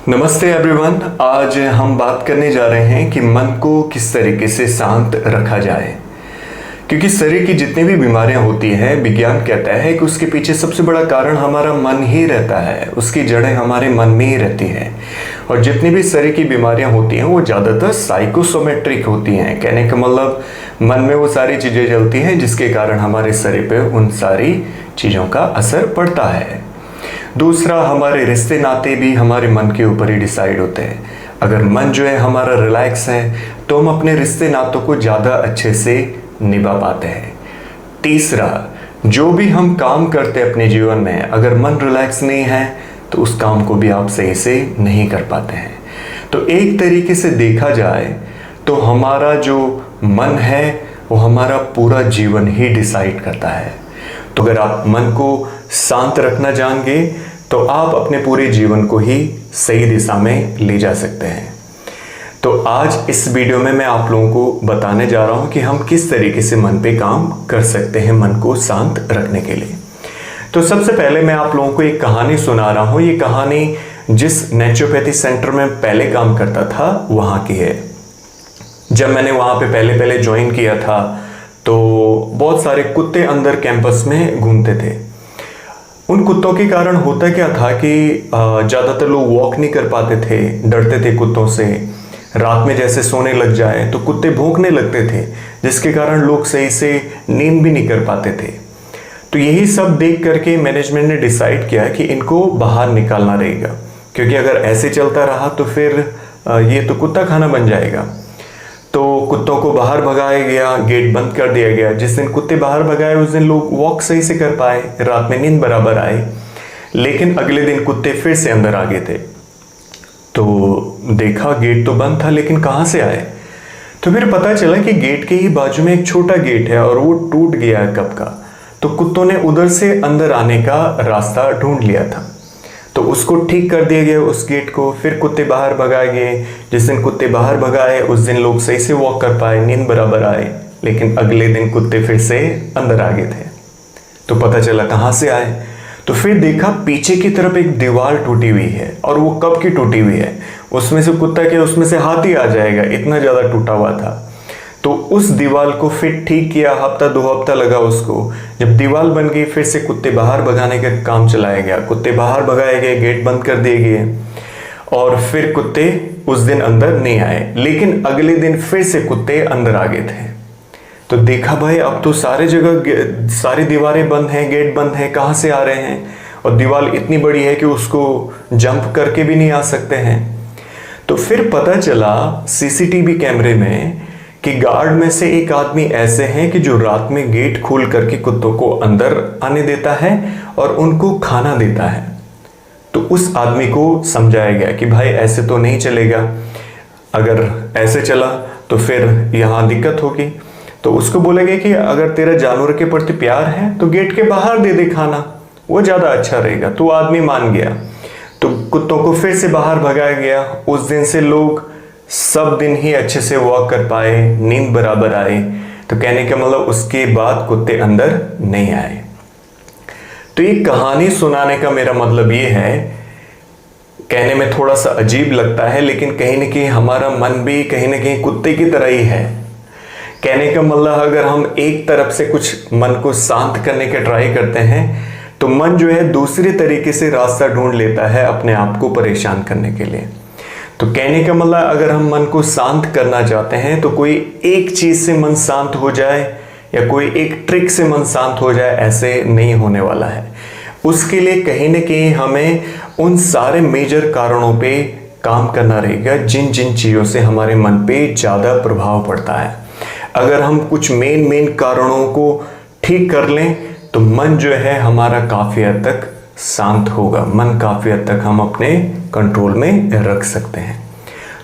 नमस्ते एवरीवन। आज हम बात करने जा रहे हैं कि मन को किस तरीके से शांत रखा जाए, क्योंकि शरीर की जितनी भी बीमारियां होती हैं, विज्ञान कहता है कि उसके पीछे सबसे बड़ा कारण हमारा मन ही रहता है। उसकी जड़ें हमारे मन में ही रहती हैं। और जितनी भी शरीर की बीमारियां होती हैं वो ज़्यादातर साइकोसोमेट्रिक होती हैं। कहने का मतलब मन में वो सारी चीज़ें चलती हैं जिसके कारण हमारे शरीर पे उन सारी चीज़ों का असर पड़ता है। दूसरा, हमारे रिश्ते नाते भी हमारे मन के ऊपर ही डिसाइड होते हैं। अगर मन जो है हमारा रिलैक्स है तो हम अपने रिश्ते नातों को ज़्यादा अच्छे से निभा पाते हैं। तीसरा, जो भी हम काम करते हैं अपने जीवन में, अगर मन रिलैक्स नहीं है तो उस काम को भी आप सही से नहीं कर पाते हैं। तो एक तरीके से देखा जाए तो हमारा जो मन है वो हमारा पूरा जीवन ही डिसाइड करता है। तो अगर आप मन को शांत रखना जानेंगे तो आप अपने पूरे जीवन को ही सही दिशा में ले जा सकते हैं। तो आज इस वीडियो में मैं आप लोगों को बताने जा रहा हूं कि हम किस तरीके से मन पे काम कर सकते हैं मन को शांत रखने के लिए। तो सबसे पहले मैं आप लोगों को एक कहानी सुना रहा हूं। ये कहानी जिस नेचुरोपैथी सेंटर में पहले काम करता था वहां की है। जब मैंने वहां पे पहले ज्वाइन किया था तो बहुत सारे कुत्ते अंदर कैंपस में घूमते थे। उन कुत्तों के कारण होता क्या था कि ज़्यादातर लोग वॉक नहीं कर पाते थे, डरते थे कुत्तों से। रात में जैसे सोने लग जाए तो कुत्ते भौंकने लगते थे, जिसके कारण लोग सही से नींद भी नहीं कर पाते थे। तो यही सब देख करके मैनेजमेंट ने डिसाइड किया कि इनको बाहर निकालना रहेगा, क्योंकि अगर ऐसे चलता रहा तो फिर ये तो कुत्ता खाना बन जाएगा। तो कुत्तों को बाहर भगाया गया, गेट बंद कर दिया गया। जिस दिन कुत्ते बाहर भगाए उस दिन लोग वॉक सही से कर पाए, रात में नींद बराबर आए। लेकिन अगले दिन कुत्ते फिर से अंदर आ गए थे। तो देखा गेट तो बंद था, लेकिन कहाँ से आए? तो फिर पता चला कि गेट के ही बाजू में एक छोटा गेट है और वो टूट गया है कब का। तो कुत्तों ने उधर से अंदर आने का रास्ता ढूंढ लिया था, तो उसको ठीक कर दिया गया उस गेट को। फिर कुत्ते बाहर भगाए गए। जिस दिन कुत्ते बाहर भगाए उस दिन लोग सही से वॉक कर पाए, नींद बराबर आए। लेकिन अगले दिन कुत्ते फिर से अंदर आ गए थे। तो पता चला कहाँ से आए। तो फिर देखा पीछे की तरफ एक दीवार टूटी हुई है। और वो कब की टूटी हुई है? उसमें से कुत्ता क्या, उसमें से हाथी आ जाएगा, इतना ज़्यादा टूटा हुआ था। तो उस दीवार को फिर ठीक किया, हफ्ता 2 हफ्ता लगा उसको। जब दीवार बन गई फिर से कुत्ते बाहर भगाने का काम चलाया गया। कुत्ते बाहर भगाए गए, गेट बंद कर दिए गए और फिर कुत्ते उस दिन अंदर नहीं आए। लेकिन अगले दिन फिर से कुत्ते अंदर आ गए थे। तो देखा भाई अब तो सारे जगह सारी दीवारें बंद हैं, गेट बंद हैं, कहाँ से आ रहे हैं? और दीवार इतनी बड़ी है कि उसको जंप करके भी नहीं आ सकते हैं। तो फिर पता चला सीसीटीवी कैमरे में कि गार्ड में से एक आदमी ऐसे हैं कि जो रात में गेट खोल करके कुत्तों को अंदर आने देता है और उनको खाना देता है। तो उस आदमी को समझाया गया कि भाई ऐसे तो नहीं चलेगा, अगर ऐसे चला तो फिर यहाँ दिक्कत होगी। तो उसको बोला गया कि अगर तेरा जानवर के प्रति प्यार है तो गेट के बाहर दे दे खाना, वो ज़्यादा अच्छा रहेगा। तो आदमी मान गया। तो कुत्तों को फिर से बाहर भगाया गया। उस दिन से लोग सब दिन ही अच्छे से वॉक कर पाए, नींद बराबर आए। तो कहने का मतलब उसके बाद कुत्ते अंदर नहीं आए। तो ये कहानी सुनाने का मेरा मतलब ये है, कहने में थोड़ा सा अजीब लगता है लेकिन कहीं ना कहीं हमारा मन भी कहीं ना कहीं कुत्ते की तरह ही है। कहने का मतलब अगर हम एक तरफ से कुछ मन को शांत करने का ट्राई करते हैं तो मन जो है दूसरे तरीके से रास्ता ढूंढ लेता है अपने आप को परेशान करने के लिए। तो कहने का मतलब अगर हम मन को शांत करना चाहते हैं तो कोई एक चीज से मन शांत हो जाए या कोई एक ट्रिक से मन शांत हो जाए, ऐसे नहीं होने वाला है। उसके लिए कहीं ना कहीं हमें उन सारे मेजर कारणों पे काम करना रहेगा जिन जिन चीज़ों से हमारे मन पे ज़्यादा प्रभाव पड़ता है। अगर हम कुछ मेन कारणों को ठीक कर लें तो मन जो है हमारा काफ़ी हद तक शांत होगा, मन काफ़ी हद तक हम अपने कंट्रोल में रख सकते हैं।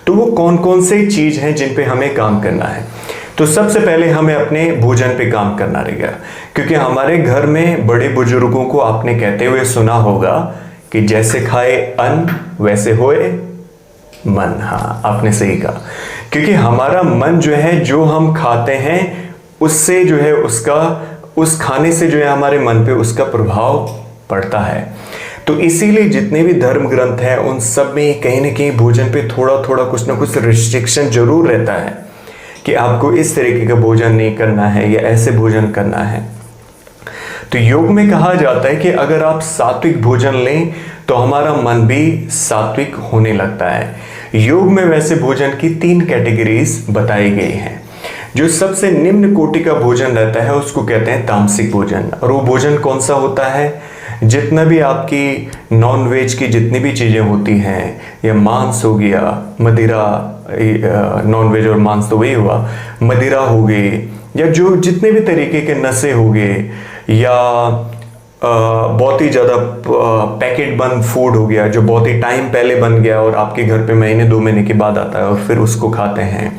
तो वो कौन कौन से चीज़ हैं जिन पे हमें काम करना है? तो सबसे पहले हमें अपने भोजन पे काम करना रहेगा, क्योंकि हमारे घर में बड़े बुजुर्गों को आपने कहते हुए सुना होगा कि जैसे खाए अन्न वैसे होए मन। हाँ, आपने सही कहा, क्योंकि हमारा मन जो है जो हम खाते हैं उससे जो है उसका उस खाने से जो है हमारे मन पे उसका प्रभाव पड़ता है। तो इसीलिए जितने भी धर्म ग्रंथ हैं उन सब में कहीं ना कहीं भोजन पे थोड़ा थोड़ा कुछ ना कुछ रिस्ट्रिक्शन जरूर रहता है कि आपको इस तरीके का भोजन नहीं करना है या ऐसे भोजन करना है। तो योग में कहा जाता है कि अगर आप सात्विक भोजन लें तो हमारा मन भी सात्विक होने लगता है। योग में वैसे भोजन की 3 कैटेगरीज बताई गई हैं। जो सबसे निम्न कोटि का भोजन रहता है उसको कहते हैं तामसिक भोजन। और वो भोजन कौन सा होता है? जितना भी आपकी नॉन वेज की जितनी भी चीज़ें होती हैं, या मांस हो गया, मदिरा, नॉन वेज और मांस तो वही हुआ, मदिरा हो गई, या जो जितने भी तरीके के नशे हो गए, या बहुत ही ज़्यादा पैकेट बंद फूड हो गया जो बहुत ही टाइम पहले बन गया और आपके घर पे महीने 2 महीने के बाद आता है और फिर उसको खाते हैं,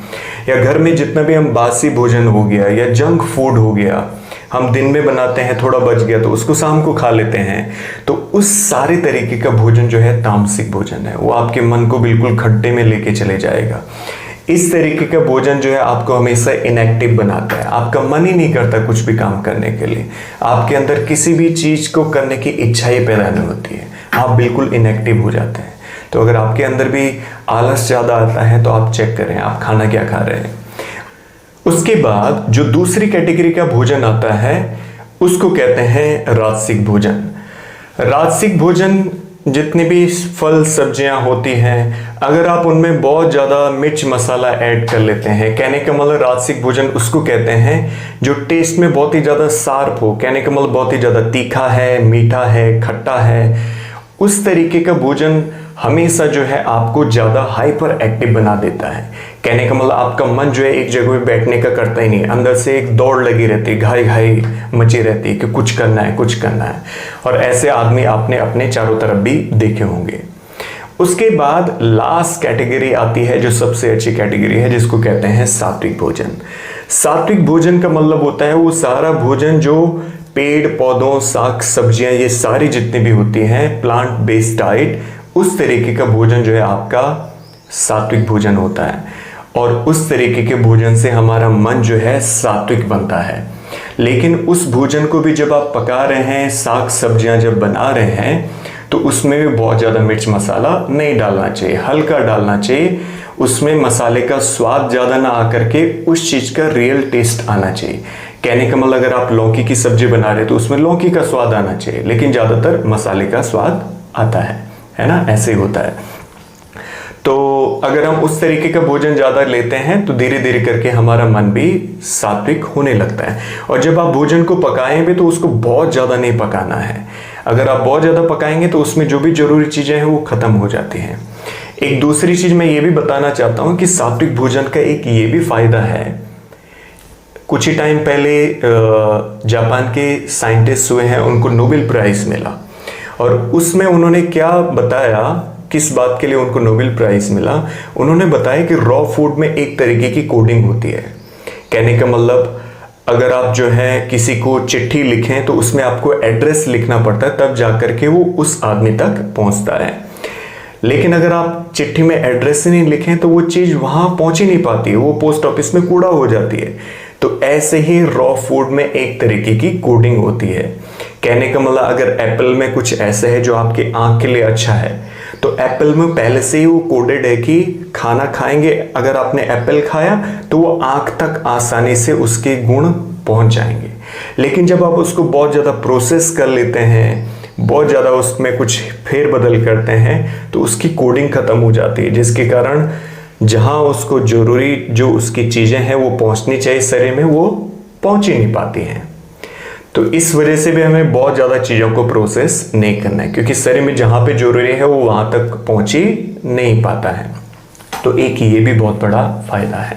या घर में जितना भी हम बासी भोजन हो गया या जंक फूड हो गया, हम दिन में बनाते हैं, थोड़ा बच गया तो उसको शाम को खा लेते हैं, तो उस सारे तरीके का भोजन जो है तामसिक भोजन है। वो आपके मन को बिल्कुल खड्डे में लेके चले जाएगा। इस तरीके का भोजन जो है आपको हमेशा इनएक्टिव बनाता है। आपका मन ही नहीं करता कुछ भी काम करने के लिए, आपके अंदर किसी भी चीज़ को करने की इच्छा ही पैदा नहीं होती है, आप बिल्कुल इनएक्टिव हो जाते हैं। तो अगर आपके अंदर भी आलस ज़्यादा आता है तो आप चेक करें आप खाना क्या खा रहे हैं। उसके बाद जो दूसरी कैटेगरी का भोजन आता है उसको कहते हैं राजसिक भोजन। राजसिक भोजन जितनी भी फल सब्जियां होती हैं, अगर आप उनमें बहुत ज़्यादा मिर्च मसाला ऐड कर लेते हैं, कहने का मतलब राजसिक भोजन उसको कहते हैं जो टेस्ट में बहुत ही ज़्यादा शार्प हो, कहने का मतलब बहुत ही ज़्यादा तीखा है, मीठा है, खट्टा है, उस तरीके का भोजन हमेशा जो है आपको ज़्यादा हाइपर एक्टिव बना देता है। कहने का मतलब आपका मन जो है एक जगह पे बैठने का करता ही नहीं, अंदर से एक दौड़ लगी रहती है, घाई घाई मची रहती है कि कुछ करना है कुछ करना है। और ऐसे आदमी आपने अपने चारों तरफ भी देखे होंगे। उसके बाद लास्ट कैटेगरी आती है जो सबसे अच्छी कैटेगरी है, जिसको कहते हैं सात्विक भोजन। सात्विक भोजन का मतलब होता है वो सारा भोजन जो पेड़ पौधों, साग सब्जियां, ये सारी जितनी भी होती हैं प्लांट बेस्ड डाइट, उस तरीके का भोजन जो है आपका सात्विक भोजन होता है। और उस तरीके के भोजन से हमारा मन जो है सात्विक बनता है। लेकिन उस भोजन को भी जब आप पका रहे हैं, साग सब्जियां जब बना रहे हैं, तो उसमें भी बहुत ज़्यादा मिर्च मसाला नहीं डालना चाहिए, हल्का डालना चाहिए। उसमें मसाले का स्वाद ज़्यादा ना आकर के उस चीज़ का रियल टेस्ट आना चाहिए। कहने का मतलब अगर आप लौकी की सब्जी बना रहे तो उसमें लौकी का स्वाद आना चाहिए, लेकिन ज़्यादातर मसाले का स्वाद आता है ना, ऐसे ही होता है। तो अगर हम उस तरीके का भोजन ज़्यादा लेते हैं तो धीरे धीरे करके हमारा मन भी सात्विक होने लगता है। और जब आप भोजन को पकाएं भी तो उसको बहुत ज़्यादा नहीं पकाना है। अगर आप बहुत ज़्यादा पकाएंगे तो उसमें जो भी ज़रूरी चीज़ें हैं वो ख़त्म हो जाती हैं। एक दूसरी चीज़ मैं ये भी बताना चाहता हूँ कि सात्विक भोजन का एक ये भी फ़ायदा है। कुछ ही टाइम पहले जापान के साइंटिस्ट हुए हैं, उनको नोबेल प्राइज़ मिला, और उसमें उन्होंने क्या बताया, किस बात के लिए उनको नोबेल प्राइज़ मिला। उन्होंने बताया कि रॉ फूड में एक तरीके की कोडिंग होती है। कहने का मतलब अगर आप जो है किसी को चिट्ठी लिखें तो उसमें आपको एड्रेस लिखना पड़ता है, तब जाकर के वो उस आदमी तक पहुंचता है। लेकिन अगर आप चिट्ठी में एड्रेस ही नहीं लिखें तो वो चीज़ वहाँ पहुँच ही नहीं पाती, वो पोस्ट ऑफिस में कूड़ा हो जाती है। तो ऐसे ही रॉ फूड में एक तरीके की कोडिंग होती है। कहने का मतलब अगर एप्पल में कुछ ऐसा है जो आपकी आँख के लिए अच्छा है, तो एप्पल में पहले से ही वो कोडेड है कि खाना खाएंगे, अगर आपने एप्पल खाया तो वो आँख तक आसानी से उसके गुण पहुँच जाएंगे। लेकिन जब आप उसको बहुत ज़्यादा प्रोसेस कर लेते हैं, बहुत ज़्यादा उसमें कुछ फेरबदल करते हैं, तो उसकी कोडिंग ख़त्म हो जाती है, जिसके कारण जहाँ उसको ज़रूरी जो उसकी चीज़ें हैं वो पहुँचनी चाहिए शरीर में, वो पहुँच ही नहीं पाती हैं। तो इस वजह से भी हमें बहुत ज़्यादा चीज़ों को प्रोसेस नहीं करना है, क्योंकि शरीर में जहाँ पे जरूरी है वो वहाँ तक पहुँच ही नहीं पाता है। तो एक ये भी बहुत बड़ा फायदा है।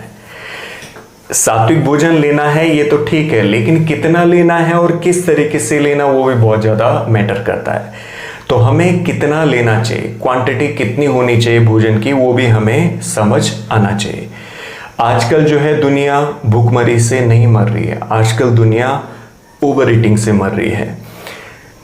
सात्विक भोजन लेना है ये तो ठीक है, लेकिन कितना लेना है और किस तरीके से लेना वो भी बहुत ज़्यादा मैटर करता है। तो हमें कितना लेना चाहिए, क्वांटिटी कितनी होनी चाहिए भोजन की, वो भी हमें समझ आना चाहिए। आजकल जो है दुनिया भूखमरी से नहीं मर रही है, आजकल दुनिया ओवर ईटिंग से मर रही है।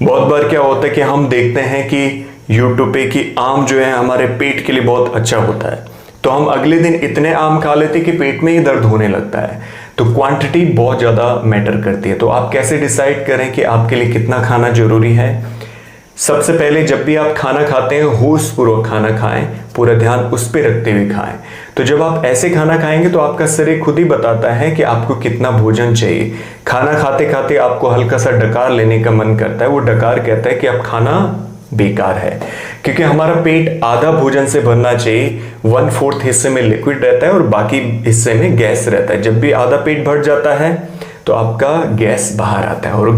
बहुत बार क्या होता है कि हम देखते हैं कि यूट्यूब पे कि आम जो है हमारे पेट के लिए बहुत अच्छा होता है, तो हम अगले दिन इतने आम खा लेते कि पेट में ही दर्द होने लगता है। तो क्वांटिटी बहुत ज़्यादा मैटर करती है। तो आप कैसे डिसाइड करें कि आपके लिए कितना खाना जरूरी है? सबसे पहले जब भी आप खाना खाते हैं होश पूर्वक खाना खाएं, पूरा ध्यान उस पर रखते हुए खाएं। तो जब आप ऐसे खाना खाएंगे तो आपका शरीर खुद ही बताता है कि आपको कितना भोजन चाहिए। खाना खाते खाते आपको हल्का सा डकार लेने का मन करता है, वो डकार कहता है कि अब खाना बेकार है, क्योंकि हमारा पेट आधा भोजन से भरना चाहिए। 1/4 हिस्से में लिक्विड रहता है और बाकी हिस्से में गैस रहता है। जब भी आधा पेट भर जाता है तो आपका गैस बाहर आता है और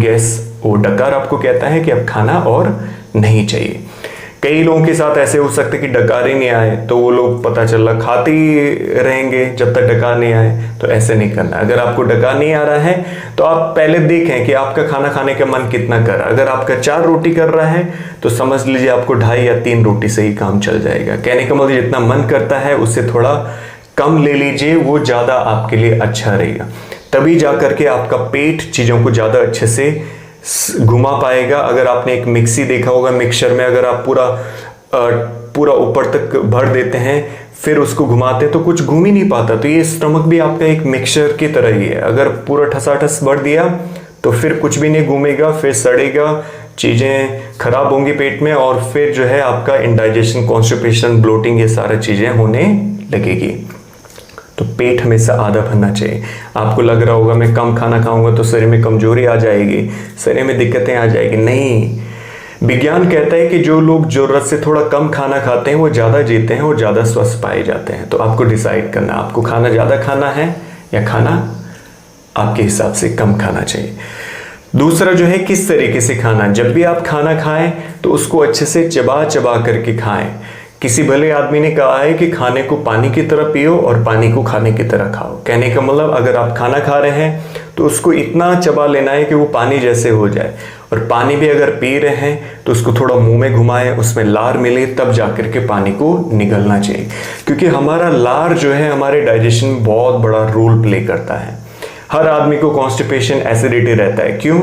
वो डकार आपको कहता है कि अब खाना और नहीं चाहिए। कई लोगों के साथ ऐसे हो सकता है कि डकार ही नहीं आए तो वो लोग पता चला खाते ही रहेंगे जब तक डकार नहीं आए। तो ऐसे नहीं करना। अगर आपको डकार नहीं आ रहा है तो आप पहले देखें कि आपका खाना खाने का मन कितना कर रहा है। अगर आपका 4 रोटी कर रहा है तो समझ लीजिए आपको 2.5 या 3 रोटी से ही काम चल जाएगा। कहने का मतलब जितना मन करता है उससे थोड़ा कम ले लीजिए, वो ज़्यादा आपके लिए अच्छा रहेगा। तभी जा करके आपका पेट चीज़ों को ज़्यादा अच्छे से घुमा पाएगा। अगर आपने एक मिक्सी देखा होगा, मिक्सचर में अगर आप पूरा ऊपर तक भर देते हैं फिर उसको घुमाते हैं तो कुछ घूम ही नहीं पाता। तो ये स्टमक भी आपका एक मिक्सचर की तरह ही है। अगर पूरा ठसाठस भर दिया तो फिर कुछ भी नहीं घूमेगा, फिर सड़ेगा, चीज़ें खराब होंगी पेट में और फिर जो है आपका इंडाइजेशन, कॉन्स्टिपेशन, ब्लोटिंग, ये सारी चीज़ें होने लगेगी। तो पेट हमेशा आधा भरना चाहिए। आपको लग रहा होगा मैं कम खाना खाऊंगा तो शरीर में कमजोरी आ जाएगी, शरीर में दिक्कतें आ जाएगी। नहीं, विज्ञान कहता है कि जो लोग जरूरत से थोड़ा कम खाना खाते हैं वो ज़्यादा जीते हैं और ज़्यादा स्वस्थ पाए जाते हैं। तो आपको डिसाइड करना है आपको खाना ज़्यादा खाना है या खाना आपके हिसाब से कम खाना चाहिए। दूसरा जो है किस तरीके से खाना। जब भी आप खाना खाएं तो उसको अच्छे से चबा चबा करके खाएं। किसी भले आदमी ने कहा है कि खाने को पानी की तरह पियो और पानी को खाने की तरह खाओ। कहने का मतलब अगर आप खाना खा रहे हैं तो उसको इतना चबा लेना है कि वो पानी जैसे हो जाए, और पानी भी अगर पी रहे हैं तो उसको थोड़ा मुंह में घुमाएं, उसमें लार मिले तब जाकर के पानी को निगलना चाहिए। क्योंकि हमारा लार जो है हमारे डाइजेशन में बहुत बड़ा रोल प्ले करता है। हर आदमी को कॉन्स्टिपेशन, एसिडिटी रहता है। क्यों?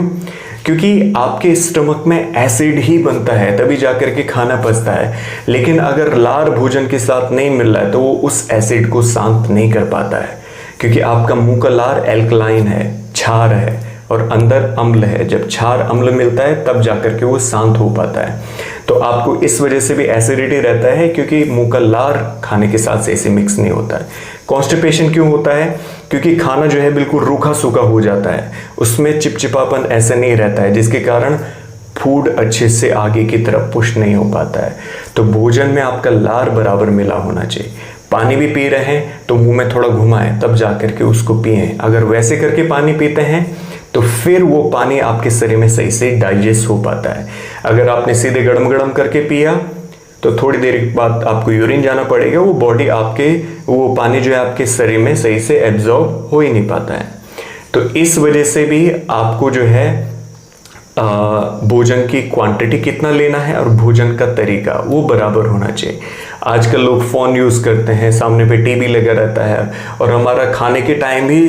क्योंकि आपके स्टमक में एसिड ही बनता है तभी जाकर के खाना पचता है। लेकिन अगर लार भोजन के साथ नहीं मिल रहा है तो वो उस एसिड को शांत नहीं कर पाता है, क्योंकि आपका मुंह का लार एल्कलाइन है, क्षार है, और अंदर अम्ल है। जब क्षार अम्ल मिलता है तब जाकर के वो शांत हो पाता है। तो आपको इस वजह से भी एसिडिटी रहता है, क्योंकि मुंह का लार खाने के साथ से मिक्स नहीं होता है। कॉन्स्टिपेशन क्यों होता है? क्योंकि खाना जो है बिल्कुल रूखा सूखा हो जाता है, उसमें चिपचिपापन ऐसा नहीं रहता है, जिसके कारण फूड अच्छे से आगे की तरफ पुश नहीं हो पाता है। तो भोजन में आपका लार बराबर मिला होना चाहिए। पानी भी पी रहे हैं तो मुंह में थोड़ा घुमाएं तब जाकर के उसको पिएं। अगर वैसे करके पानी पीते हैं तो फिर वो पानी आपके शरीर में सही से डाइजेस्ट हो पाता है। अगर आपने सीधे गरम गरम करके पिया तो थोड़ी देर बाद आपको यूरिन जाना पड़ेगा, वो पानी जो है आपके शरीर में सही से एब्जॉर्ब हो ही नहीं पाता है। तो इस वजह से भी आपको जो है भोजन की क्वांटिटी कितना लेना है और भोजन का तरीका वो बराबर होना चाहिए। आजकल लोग फ़ोन यूज़ करते हैं, सामने पे टीवी लगा रहता है और हमारा खाने के टाइम ही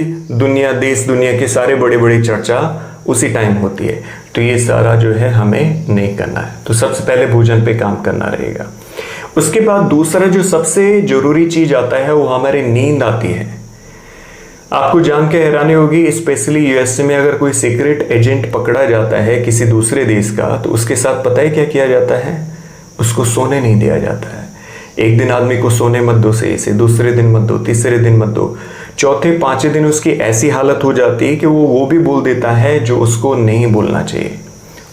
देश दुनिया के सारे बड़े बड़े चर्चा उसी टाइम होती है। तो ये सारा जो है हमें नहीं करना है। तो सबसे पहले भोजन पे काम करना रहेगा। उसके बाद दूसरा जो सबसे ज़रूरी चीज़ आता है वो हमारी नींद आती है। आपको जान के हैरानी होगी, स्पेशली यूएसए में अगर कोई सीक्रेट एजेंट पकड़ा जाता है किसी दूसरे देश का तो उसके साथ पता है क्या किया जाता है? उसको सोने नहीं दिया जाता है। एक दिन आदमी को सोने मत दो सही से, दूसरे दिन मत दो, तीसरे दिन मत दो, चौथे पांचवें दिन उसकी ऐसी हालत हो जाती है कि वो भी बोल देता है जो उसको नहीं बोलना चाहिए।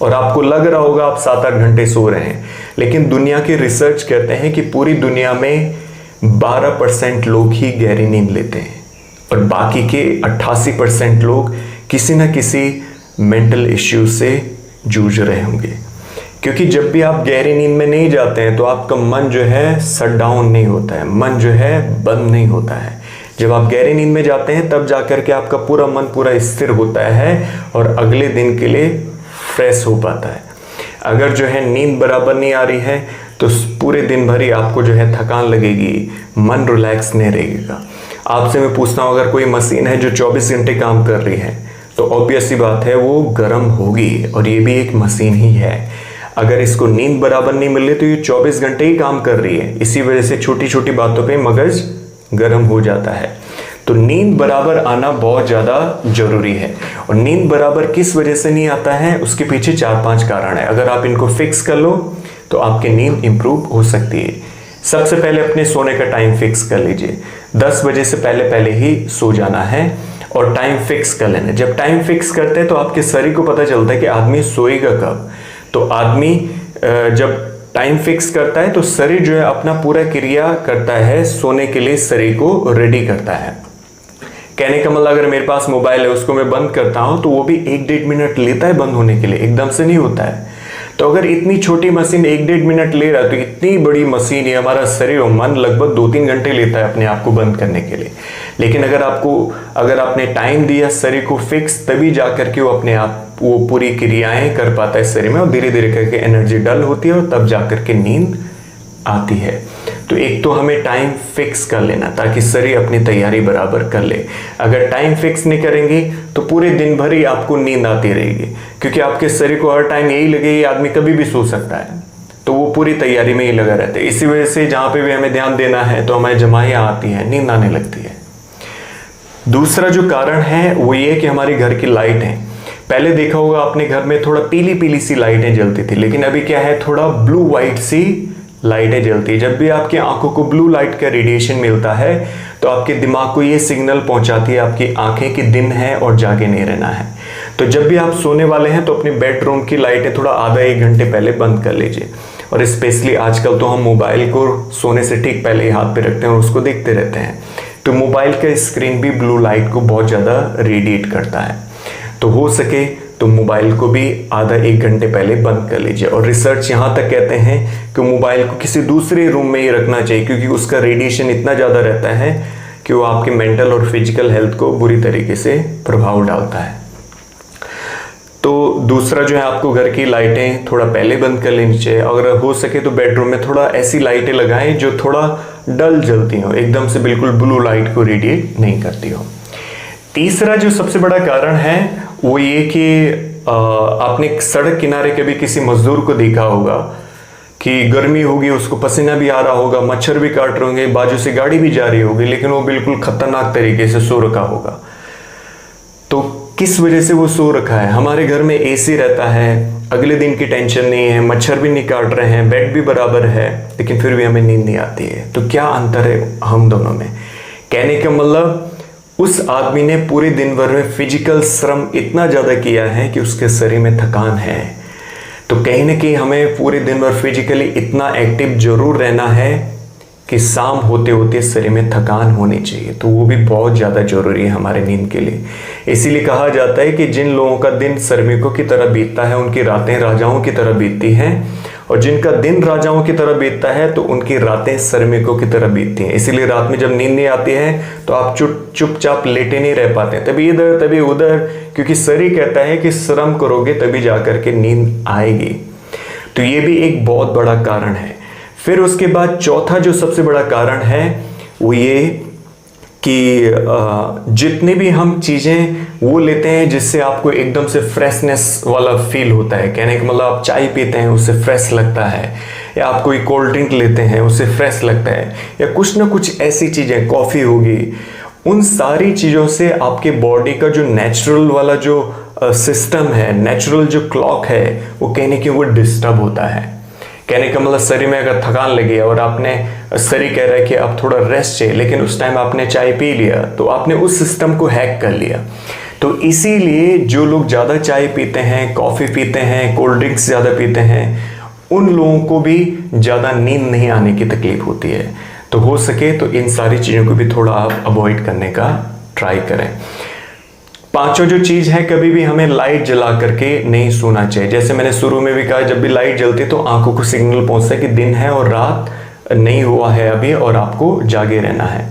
और आपको लग रहा होगा आप 7-8 घंटे सो रहे हैं, लेकिन दुनिया के रिसर्च कहते हैं कि पूरी दुनिया में 12% लोग ही गहरी नींद लेते हैं और बाकी के 88% लोग किसी न किसी मेंटल इश्यू से जूझ रहे होंगे। क्योंकि जब भी आप गहरी नींद में नहीं जाते हैं तो आपका मन जो है शट डाउन नहीं होता है, मन जो है बंद नहीं होता है। जब आप गहरी नींद में जाते हैं तब जाकर के आपका पूरा मन पूरा स्थिर होता है और अगले दिन के लिए फ्रेश हो पाता है। अगर जो है नींद बराबर नहीं आ रही है तो पूरे दिन भर ही आपको जो है थकान लगेगी, मन रिलैक्स नहीं रहेगा। आपसे मैं पूछता हूँ, अगर कोई मशीन है जो 24 घंटे काम कर रही है तो ऑब्वियस सी बात है वो गर्म होगी, और ये भी एक मशीन ही है। अगर इसको नींद बराबर नहीं मिल रही तो ये 24 घंटे ही काम कर रही है। इसी वजह से छोटी छोटी बातों पे मगज गर्म हो जाता है। तो नींद बराबर आना बहुत ज़्यादा जरूरी है। और नींद बराबर किस वजह से नहीं आता है, उसके पीछे 4-5 कारण है। अगर आप इनको फिक्स कर लो तो आपकी नींद इंप्रूव हो सकती है। सबसे पहले अपने सोने का टाइम फिक्स कर लीजिए। 10 बजे से पहले पहले ही सो जाना है और टाइम फिक्स कर लेना। जब टाइम फिक्स करते हैं तो आपके शरीर को पता चलता है कि आदमी सोएगा कब। तो आदमी जब टाइम फिक्स करता है तो शरीर जो है अपना पूरा क्रिया करता है, सोने के लिए शरीर को रेडी करता है। कहने का मतलब अगर मेरे पास मोबाइल है उसको मैं बंद करता हूं तो वो भी 1-1.5 मिनट लेता है बंद होने के लिए, एकदम से नहीं होता है। तो अगर इतनी छोटी मशीन 1-1.5 मिनट ले रहा है तो इतनी बड़ी मशीन है, हमारा शरीर और मन लगभग 2-3 घंटे लेता है अपने आप को बंद करने के लिए। लेकिन अगर आपने टाइम दिया शरीर को फिक्स, तभी जा करके वो अपने आप वो पूरी क्रियाएं कर पाता है शरीर में, और धीरे धीरे करके एनर्जी डल होती है और तब जा करके नींद आती है। तो एक तो हमें टाइम फिक्स कर लेना ताकि शरीर अपनी तैयारी बराबर कर ले। अगर टाइम फिक्स नहीं करेंगे तो पूरे दिन भर ही आपको नींद आती रहेगी, क्योंकि आपके शरीर को हर टाइम यही लगे ये आदमी कभी भी सो सकता है, तो वो पूरी तैयारी में ही लगा रहता है। इसी वजह से जहाँ पे भी हमें ध्यान देना है तो हमें जमाइयाँ आती है, नींद आने लगती है। दूसरा जो कारण है वो ये कि हमारे घर की लाइट है। पहले देखा होगा अपने घर में थोड़ा पीली पीली सी लाइटें जलती थी, लेकिन अभी क्या है, थोड़ा ब्लू वाइट सी लाइटें जलती है। जब भी आपकी आंखों को ब्लू लाइट का रेडिएशन मिलता है तो आपके दिमाग को ये सिग्नल पहुंचाती है आपकी आंखें कि दिन है और जागे नहीं रहना है। तो जब भी आप सोने वाले हैं तो अपने बेडरूम की लाइटें थोड़ा आधा-1 घंटे पहले बंद कर लीजिए। और स्पेशली आजकल तो हम मोबाइल को सोने से ठीक पहले ही हाथ पे रखते हैं और उसको देखते रहते हैं, तो मोबाइल का स्क्रीन भी ब्लू लाइट को बहुत ज़्यादा रेडिएट करता है। तो हो सके तो मोबाइल को भी आधा-1 घंटे पहले बंद कर लीजिए। और रिसर्च यहाँ तक कहते हैं कि मोबाइल को किसी दूसरे रूम में ही रखना चाहिए, क्योंकि उसका रेडिएशन इतना ज़्यादा रहता है कि वो आपके मेंटल और फिजिकल हेल्थ को बुरी तरीके से प्रभाव डालता है। तो दूसरा जो है, आपको घर की लाइटें थोड़ा पहले बंद कर लेनी चाहिए। अगर हो सके तो बेडरूम में थोड़ा ऐसी लाइटें लगाएं जो थोड़ा डल जलती हो, एकदम से बिल्कुल ब्लू लाइट को रेडिएट नहीं करती हो। तीसरा जो सबसे बड़ा कारण है वो ये कि आपने सड़क किनारे कभी किसी मजदूर को देखा होगा कि गर्मी होगी, उसको पसीना भी आ रहा होगा, मच्छर भी काट रहे होंगे, बाजू से गाड़ी भी जा रही होगी, लेकिन वो बिल्कुल खतरनाक तरीके से सो रखा होगा। तो किस वजह से वो सो रखा है? हमारे घर में एसी रहता है, अगले दिन की टेंशन नहीं है, मच्छर भी नहीं काट रहे हैं, बेड भी बराबर है, लेकिन फिर भी हमें नींद नहीं आती है। तो क्या अंतर है हम दोनों में? कहने का मतलब उस आदमी ने पूरे दिन भर में फिजिकल श्रम इतना ज़्यादा किया है कि उसके शरीर में थकान है। तो कहीं ना कहीं हमें पूरे दिन भर फिजिकली इतना एक्टिव जरूर रहना है कि शाम होते होते शरीर में थकान होनी चाहिए। तो वो भी बहुत ज़्यादा जरूरी है हमारे नींद के लिए। इसीलिए कहा जाता है कि जिन लोगों का दिन श्रमिकों की तरह बीतता है उनकी रातें राजाओं की तरह बीतती हैं, और जिनका दिन राजाओं की तरह बीतता है तो उनकी रातें श्रमिकों की तरह बीतती हैं। इसीलिए रात में जब नींद नहीं आती है तो आप चुपचाप लेटे नहीं रह पाते, तभी इधर तभी उधर, क्योंकि शरीर कहता है कि श्रम करोगे तभी जाकर के नींद आएगी। तो ये भी एक बहुत बड़ा कारण है। फिर उसके बाद चौथा जो सबसे बड़ा कारण है वो ये कि जितने भी हम चीज़ें वो लेते हैं जिससे आपको एकदम से फ्रेशनेस वाला फील होता है। कहने का मतलब आप चाय पीते हैं उससे फ्रेश लगता है, या आप कोई कोल्ड ड्रिंक लेते हैं उससे फ्रेश लगता है, या कुछ ना कुछ ऐसी चीज़ें, कॉफ़ी होगी, उन सारी चीज़ों से आपके बॉडी का जो नेचुरल वाला जो सिस्टम है, नेचुरल जो क्लॉक है, वो कहने की वो डिस्टर्ब होता है। कहने का मतलब शरीर में अगर थकान लगी है और आपने शरीर कह रहा है कि अब थोड़ा रेस्ट चाहिए, लेकिन उस टाइम आपने चाय पी लिया तो आपने उस सिस्टम को हैक कर लिया। तो इसीलिए जो लोग ज़्यादा चाय पीते हैं, कॉफ़ी पीते हैं, कोल्ड ड्रिंक्स ज़्यादा पीते हैं, उन लोगों को भी ज़्यादा नींद नहीं आने की तकलीफ होती है। तो हो सके तो इन सारी चीज़ों को भी थोड़ा आप अवॉइड करने का ट्राई करें। पांचों जो चीज़ है, कभी भी हमें लाइट जला करके नहीं सोना चाहिए। जैसे मैंने शुरू में भी कहा, जब भी लाइट जलती है तो आंखों को सिग्नल पहुंचता है कि दिन है और रात नहीं हुआ है अभी और आपको जागे रहना है।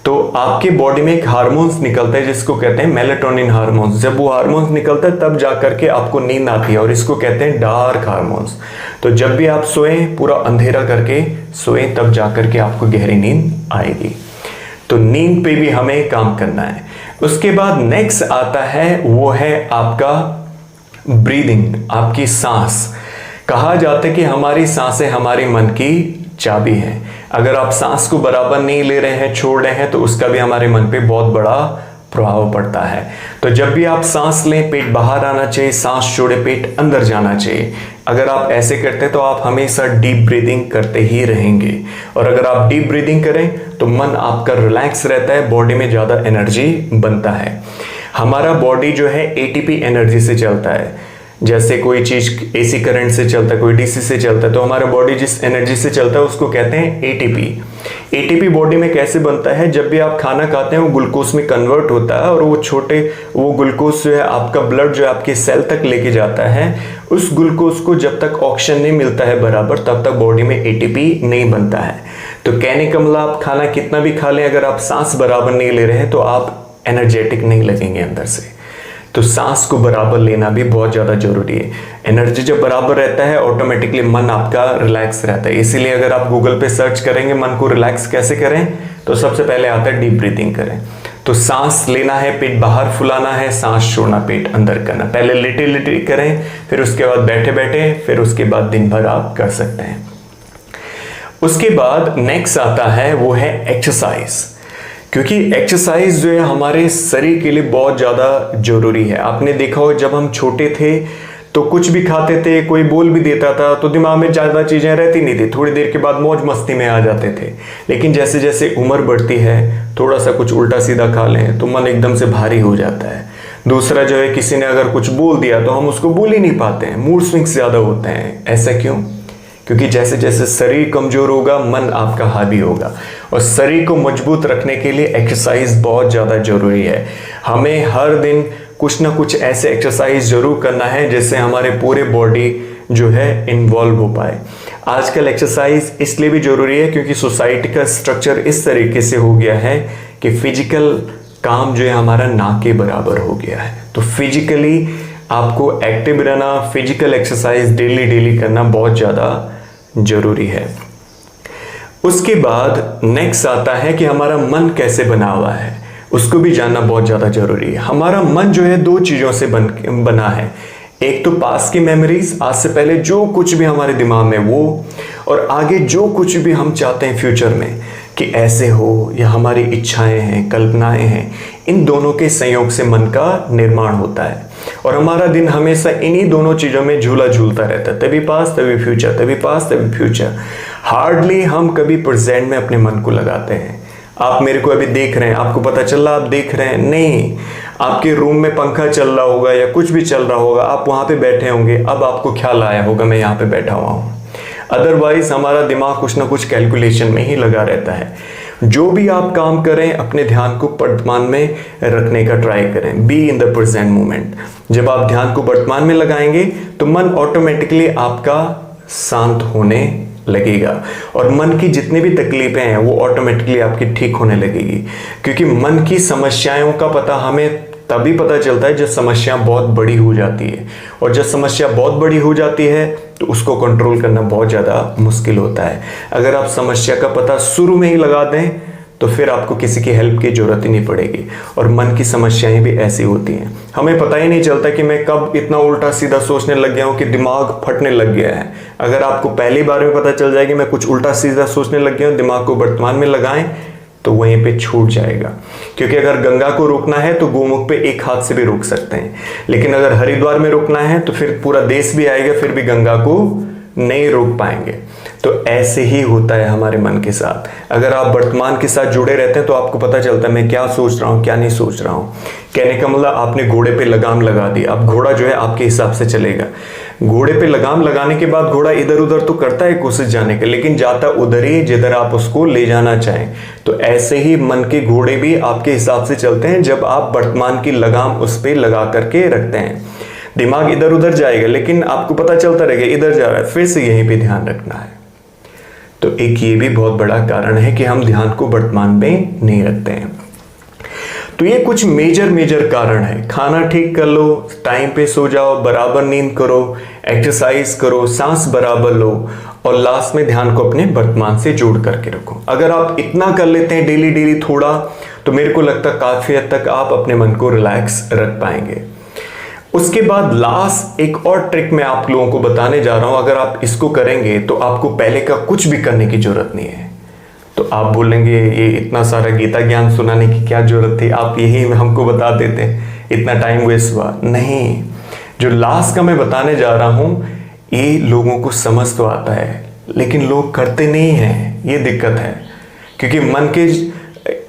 तो आपके बॉडी में एक हार्मोन्स निकलता है जिसको कहते हैं मेलेटोनिन हार्मोन्स। जब वो हार्मोन्स निकलता है तब जा करके आपको नींद आती है और इसको कहते हैं डार्क हार्मोन्स। तो जब भी आप सोएं, पूरा अंधेरा करके सोएं, तब जा करके आपको गहरी नींद आएगी। तो नींद पे भी हमें काम करना है। उसके बाद नेक्स्ट आता है वो है आपका ब्रीदिंग, आपकी सांस। कहा जाता है कि हमारी सांसें हमारे मन की चाबी है। अगर आप सांस को बराबर नहीं ले रहे हैं, छोड़ रहे हैं, तो उसका भी हमारे मन पे बहुत बड़ा प्रभाव पड़ता है। तो जब भी आप सांस लें, पेट बाहर आना चाहिए, सांस छोड़े, पेट अंदर जाना चाहिए। अगर आप ऐसे करते हैं तो आप हमेशा डीप ब्रीदिंग करते ही रहेंगे। और अगर आप डीप ब्रीदिंग करें तो मन आपका रिलैक्स रहता है, बॉडी में ज़्यादा एनर्जी बनता है। हमारा बॉडी जो है एटीपी एनर्जी से चलता है। जैसे कोई चीज एसी करंट से चलता है, कोई डीसी से चलता है, तो हमारा बॉडी जिस एनर्जी से चलता है उसको कहते हैं एटीपी। एटीपी बॉडी में कैसे बनता है? जब भी आप खाना खाते हैं वो ग्लूकोज में कन्वर्ट होता है और वो ग्लूकोज जो है आपका ब्लड जो है आपके सेल तक लेके जाता है। उस ग्लूकोज को जब तक ऑक्सीजन नहीं मिलता है बराबर, तब तक बॉडी में एटीपी नहीं बनता है। तो कहने का मतलब, आप खाना कितना भी खा लें, अगर आप सांस बराबर नहीं ले रहे हैं तो आप एनर्जेटिक नहीं लगेंगे अंदर से। तो सांस को बराबर लेना भी बहुत ज़्यादा जरूरी है। एनर्जी जब बराबर रहता है, ऑटोमेटिकली मन आपका रिलैक्स रहता है। इसीलिए अगर आप गूगल पे सर्च करेंगे मन को रिलैक्स कैसे करें, तो सबसे पहले आता है डीप ब्रीथिंग करें। तो सांस लेना है, पेट बाहर फुलाना है, सांस छोड़ना, पेट अंदर करना। पहले लेटे लेटे करें, फिर उसके बाद बैठे बैठे, फिर उसके बाद दिन भर आप कर सकते हैं। उसके बाद नेक्स्ट आता है वो है एक्सरसाइज। क्योंकि एक्सरसाइज जो है हमारे शरीर के लिए बहुत ज़्यादा जरूरी है। आपने देखा हो जब हम छोटे थे तो कुछ भी खाते थे, कोई बोल भी देता था तो दिमाग में ज़्यादा चीज़ें रहती नहीं थी, थोड़ी देर के बाद मौज मस्ती में आ जाते थे। लेकिन जैसे जैसे उम्र बढ़ती है, थोड़ा सा कुछ उल्टा सीधा खा लें तो मन एकदम से भारी हो जाता है। दूसरा जो है, किसी ने अगर कुछ बोल दिया तो हम उसको बोल ही नहीं पाते हैं, मूड स्विंग्स ज़्यादा होते हैं। ऐसा क्यों? क्योंकि जैसे जैसे शरीर कमजोर होगा, मन आपका हावी होगा। और शरीर को मजबूत रखने के लिए एक्सरसाइज बहुत ज़्यादा जरूरी है। हमें हर दिन कुछ ना कुछ ऐसे एक्सरसाइज जरूर करना है जिससे हमारे पूरे बॉडी जो है इन्वॉल्व हो पाए। आजकल एक्सरसाइज इसलिए भी जरूरी है क्योंकि सोसाइटी का स्ट्रक्चर इस तरीके से हो गया है कि फिजिकल काम जो है हमारा ना के बराबर हो गया है। तो फिजिकली आपको एक्टिव रहना, फिजिकल एक्सरसाइज डेली डेली करना बहुत ज़्यादा जरूरी है। उसके बाद नेक्स्ट आता है कि हमारा मन कैसे बना हुआ है, उसको भी जानना बहुत ज़्यादा जरूरी है। हमारा मन जो है दो चीज़ों से बना है। एक तो पास की मेमोरीज, आज से पहले जो कुछ भी हमारे दिमाग में वो, और आगे जो कुछ भी हम चाहते हैं फ्यूचर में कि ऐसे हो, या हमारी इच्छाएं हैं, कल्पनाएं हैं, इन दोनों के संयोग से मन का निर्माण होता है। और हमारा दिन हमेशा इन्हीं दोनों चीज़ों में झूला झूलता रहता है, तभी पास तभी फ्यूचर, तभी पास तभी फ्यूचर। हार्डली हम कभी प्रेजेंट में अपने मन को लगाते हैं। आप मेरे को अभी देख रहे हैं, आपको पता चल रहा आप देख रहे हैं? नहीं, आपके रूम में पंखा चल रहा होगा या कुछ भी चल रहा होगा, आप वहाँ पे बैठे होंगे, अब आपको ख्याल आया होगा मैं यहाँ पे बैठा हुआ हूँ। अदरवाइज हमारा दिमाग कुछ ना कुछ कैलकुलेशन में ही लगा रहता है। जो भी आप काम करें, अपने ध्यान को वर्तमान में रखने का ट्राई करें। Be in the present moment. जब आप ध्यान को वर्तमान में लगाएंगे तो मन ऑटोमेटिकली आपका शांत होने लगेगा और मन की जितनी भी तकलीफें हैं वो ऑटोमेटिकली आपकी ठीक होने लगेगी। क्योंकि मन की समस्याओं का पता हमें तभी पता चलता है जब समस्या बहुत बड़ी हो जाती है, और जब समस्या बहुत बड़ी हो जाती है तो उसको कंट्रोल करना बहुत ज़्यादा मुश्किल होता है। अगर आप समस्या का पता शुरू में ही लगा दें तो फिर आपको किसी की हेल्प की जरूरत ही नहीं पड़ेगी। और मन की समस्याएं भी ऐसी होती हैं, हमें पता ही नहीं चलता कि मैं कब इतना उल्टा सीधा सोचने लग गया हूँ कि दिमाग फटने लग गया है। अगर आपको पहली बार में पता चल जाए कि मैं कुछ उल्टा सीधा सोचने लग गया हूँ, दिमाग को वर्तमान में लगाएं तो वहीं पे छूट जाएगा। क्योंकि अगर गंगा को रोकना है तो गोमुख पे एक हाथ से भी रोक सकते हैं, लेकिन अगर हरिद्वार में रोकना है तो फिर पूरा देश भी आएगा, फिर भी गंगा को नहीं रोक पाएंगे। तो ऐसे ही होता है हमारे मन के साथ। अगर आप वर्तमान के साथ जुड़े रहते हैं तो आपको पता चलता है मैं क्या सोच रहा हूँ, क्या नहीं सोच रहा हूँ। कहने का मतलब आपने घोड़े पे लगाम लगा दी, अब घोड़ा जो है आपके हिसाब से चलेगा। घोड़े पे लगाम लगाने के बाद घोड़ा इधर उधर तो करता है कोशिश जाने की, लेकिन जाता उधर ही जिधर आप उसको ले जाना चाहें। तो ऐसे ही मन के घोड़े भी आपके हिसाब से चलते हैं जब आप वर्तमान की लगाम उस पर लगा करके रखते हैं। दिमाग इधर उधर जाएगा लेकिन आपको पता चलता रहेगा इधर जा रहा है, फिर से यहीं पे ध्यान रखना है। तो एक ये भी बहुत बड़ा कारण है कि हम ध्यान को वर्तमान में नहीं रखते हैं। तो ये कुछ मेजर कारण है। खाना ठीक कर लो, टाइम पे सो जाओ, बराबर नींद करो, एक्सरसाइज करो, सांस बराबर लो, और लास्ट में ध्यान को अपने वर्तमान से जोड़ करके रखो। अगर आप इतना कर लेते हैं डेली डेली थोड़ा, तो मेरे को लगता है काफी हद तक आप अपने मन को रिलैक्स रख पाएंगे। उसके बाद लास्ट एक और ट्रिक मैं आप लोगों को बताने जा रहा हूं। अगर आप इसको करेंगे तो आपको पहले का कुछ भी करने की जरूरत नहीं है। आप बोलेंगे ये इतना सारा गीता ज्ञान सुनाने की क्या जरूरत थी, आप यही हमको बता देते, इतना टाइम वेस्ट हुआ। नहीं, जो लास्ट का मैं बताने जा रहा हूँ ये लोगों को समझ तो आता है लेकिन लोग करते नहीं हैं, ये दिक्कत है। क्योंकि मन के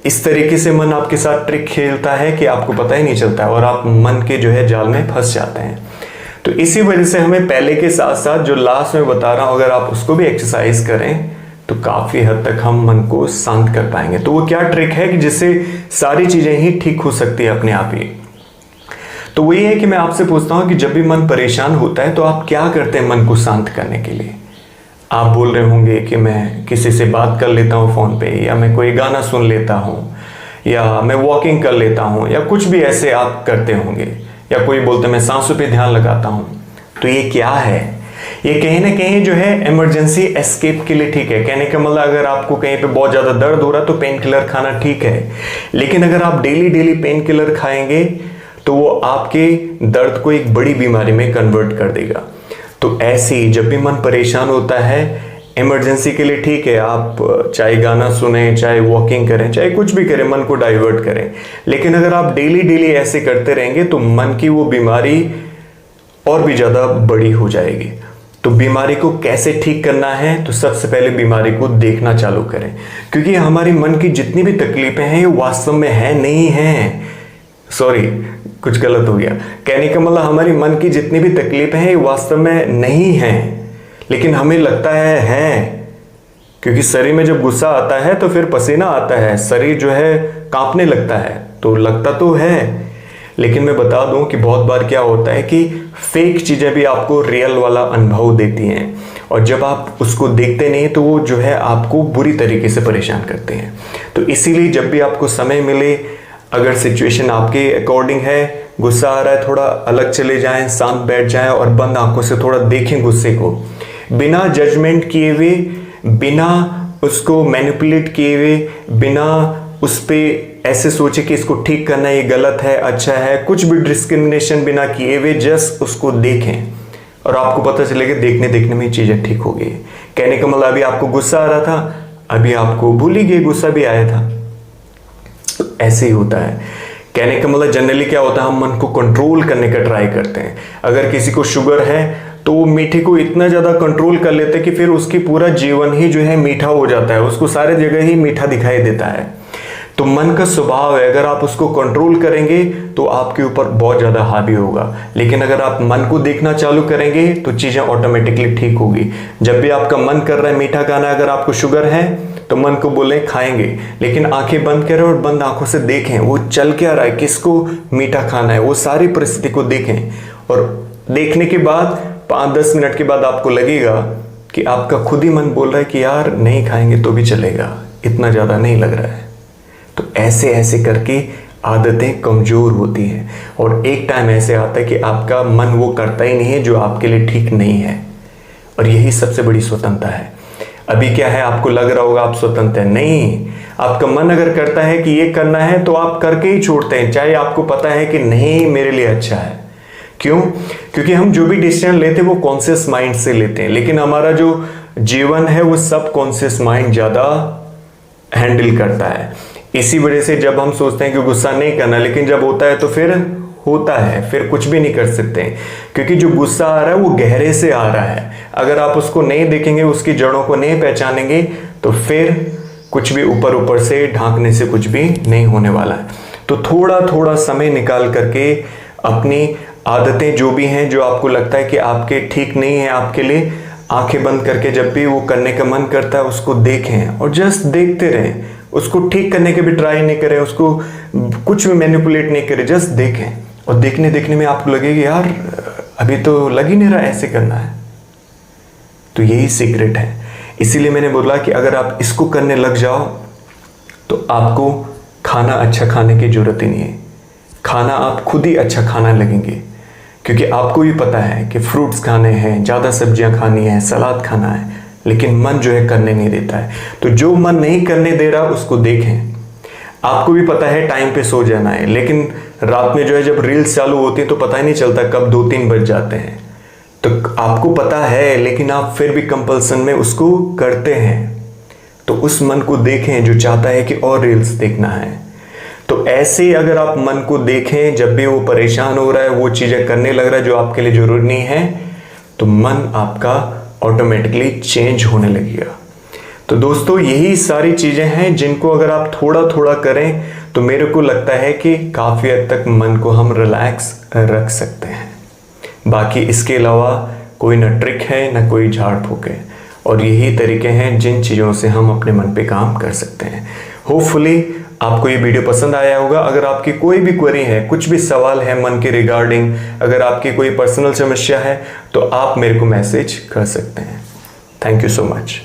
इस तरीके से मन आपके साथ ट्रिक खेलता है कि आपको पता ही नहीं चलता है और आप मन के जो है जाल में फंस जाते हैं। तो इसी वजह से हमें पहले के साथ साथ जो लास्ट में बता रहा हूं, अगर आप उसको भी एक्सरसाइज करें तो काफी हद तक हम मन को शांत कर पाएंगे। तो वो क्या ट्रिक है कि जिससे सारी चीजें ही ठीक हो सकती है अपने आप ही। तो वही है कि मैं आपसे पूछता हूं कि जब भी मन परेशान होता है तो आप क्या करते हैं मन को शांत करने के लिए? आप बोल रहे होंगे कि मैं किसी से बात कर लेता हूँ फ़ोन पे, या मैं कोई गाना सुन लेता हूँ, या मैं वॉकिंग कर लेता हूँ, या कुछ भी ऐसे आप करते होंगे, या कोई बोलते मैं सांसों पे ध्यान लगाता हूँ। तो ये क्या है? ये कहीं ना कहीं जो है इमरजेंसी एस्केप के लिए ठीक है। कहने का मतलब अगर आपको कहीं पे बहुत ज़्यादा दर्द हो रहा है तो पेन किलर खाना ठीक है, लेकिन अगर आप डेली डेली पेन किलर खाएंगे तो वो आपके दर्द को एक बड़ी बीमारी में कन्वर्ट कर देगा। तो ऐसे ही जब भी मन परेशान होता है, इमरजेंसी के लिए ठीक है, आप चाहे गाना सुने, चाहे वॉकिंग करें, चाहे कुछ भी करें, मन को डाइवर्ट करें। लेकिन अगर आप डेली डेली ऐसे करते रहेंगे तो मन की वो बीमारी और भी ज़्यादा बड़ी हो जाएगी। तो बीमारी को कैसे ठीक करना है? तो सबसे पहले बीमारी को देखना चालू करें, क्योंकि हमारी मन की जितनी भी तकलीफें हैं ये वास्तव में है नहीं है, सॉरी कुछ गलत हो गया, कहने का मतलब हमारी मन की जितनी भी तकलीफें हैं ये वास्तव में नहीं हैं, लेकिन हमें लगता है। क्योंकि शरीर में जब गुस्सा आता है तो फिर पसीना आता है, शरीर जो है कांपने लगता है, तो लगता तो है। लेकिन मैं बता दूं कि बहुत बार क्या होता है कि फेक चीजें भी आपको रियल वाला अनुभव देती हैं, और जब आप उसको देखते नहीं तो वो जो है आपको बुरी तरीके से परेशान करते हैं। तो इसीलिए जब भी आपको समय मिले, अगर सिचुएशन आपके अकॉर्डिंग है, गुस्सा आ रहा है, थोड़ा अलग चले जाएं, शांत बैठ जाएं और बंद आंखों से थोड़ा देखें गुस्से को, बिना जजमेंट किए हुए, बिना उसको मैनिपुलेट किए हुए, बिना उस पे ऐसे सोचे कि इसको ठीक करना है, ये गलत है, अच्छा है, कुछ भी डिस्क्रिमिनेशन बिना किए हुए जस्ट उसको देखें और आपको पता चलेगा देखने देखने में चीज़ें ठीक हो गई। कहने का मतलब अभी आपको गुस्सा आ रहा था, अभी आपको भूल ही गए गुस्सा भी आया था। तो ऐसे ही होता है। कहने का मतलब जनरली क्या होता है, हम मन को कंट्रोल करने का ट्राई करते हैं। अगर किसी को शुगर है तो वो मीठे को इतना ज़्यादा कंट्रोल कर लेते हैं कि फिर उसकी पूरा जीवन ही जो है मीठा हो जाता है, उसको सारे जगह ही मीठा दिखाई देता है। तो मन का स्वभाव है, अगर आप उसको कंट्रोल करेंगे तो आपके ऊपर बहुत ज़्यादा हावी होगा, लेकिन अगर आप मन को देखना चालू करेंगे तो चीज़ें ऑटोमेटिकली ठीक होगी। जब भी आपका मन कर रहा है मीठा खाना, अगर आपको शुगर है तो मन को बोले खाएंगे, लेकिन आंखें बंद करें और बंद आंखों से देखें वो चल क्या रहा है, किसको मीठा खाना है, वो सारी परिस्थिति को देखें। और देखने के बाद 5-10 मिनट के बाद आपको लगेगा कि आपका खुद ही मन बोल रहा है कि यार नहीं खाएंगे तो भी चलेगा, इतना ज़्यादा नहीं लग रहा है। तो ऐसे ऐसे करके आदतें कमज़ोर होती हैं और एक टाइम ऐसे आता है कि आपका मन वो करता ही नहीं है जो आपके लिए ठीक नहीं है, और यही सबसे बड़ी स्वतंत्रता है। अभी क्या है, आपको लग रहा होगा आप स्वतंत्र हैं, नहीं, आपका मन अगर करता है कि ये करना है तो आप करके ही छोड़ते हैं, चाहे आपको पता है कि नहीं मेरे लिए अच्छा है। क्यों? क्योंकि हम जो भी डिसीजन लेते हैं वो कॉन्शियस माइंड से लेते हैं, लेकिन हमारा जो जीवन है वो सब कॉन्शियस माइंड ज़्यादा हैंडल करता है। इसी वजह से जब हम सोचते हैं कि गुस्सा नहीं करना, लेकिन जब होता है तो फिर होता है, फिर कुछ भी नहीं कर सकते, क्योंकि जो गुस्सा आ रहा है वो गहरे से आ रहा है। अगर आप उसको नहीं देखेंगे, उसकी जड़ों को नहीं पहचानेंगे तो फिर कुछ भी ऊपर ऊपर से ढांकने से कुछ भी नहीं होने वाला है। तो थोड़ा थोड़ा समय निकाल करके अपनी आदतें जो भी हैं, जो आपको लगता है कि आपके ठीक नहीं है आपके लिए, आंखें बंद करके जब भी वो करने का मन करता है उसको देखें और जस्ट देखते रहें। उसको ठीक करने के भी ट्राई नहीं करें, उसको कुछ भी मैनिपुलेट नहीं करें, जस्ट देखें। और देखने देखने में आपको लगेगा यार अभी तो लग ही नहीं रहा ऐसे करना है। तो यही सीक्रेट है। इसीलिए मैंने बोला कि अगर आप इसको करने लग जाओ तो आपको खाना अच्छा खाने की जरूरत ही नहीं है। खाना आप खुद ही अच्छा खाना लगेंगे, क्योंकि आपको भी पता है कि फ्रूट्स खाने हैं, ज़्यादा सब्जियां खानी है, सलाद खाना है, लेकिन मन जो है करने नहीं देता है। तो जो मन नहीं करने दे रहा उसको देखें। आपको भी पता है टाइम पे सो जाना है, लेकिन रात में जो है जब रील्स चालू होती है तो पता ही नहीं चलता कब 2-3 बज जाते हैं। तो आपको पता है लेकिन आप फिर भी कंपल्सन में उसको करते हैं। तो उस मन को देखें जो चाहता है कि और रील्स देखना है। तो ऐसे अगर आप मन को देखें, जब भी वो परेशान हो रहा है, वो चीज़ें करने लग रहा है जो आपके लिए ज़रूरी नहीं है, तो मन आपका ऑटोमेटिकली चेंज होने लगेगा। तो दोस्तों यही सारी चीज़ें हैं जिनको अगर आप थोड़ा थोड़ा करें तो मेरे को लगता है कि काफ़ी हद तक मन को हम रिलैक्स रख सकते हैं। बाकी इसके अलावा कोई ना ट्रिक है ना कोई झाड़ फूक है, और यही तरीके हैं जिन चीज़ों से हम अपने मन पे काम कर सकते हैं। होपफुली आपको ये वीडियो पसंद आया होगा। अगर आपकी कोई भी क्वेरी है, कुछ भी सवाल है मन के रिगार्डिंग, अगर आपकी कोई पर्सनल समस्या है तो आप मेरे को मैसेज कर सकते हैं। Thank you so much.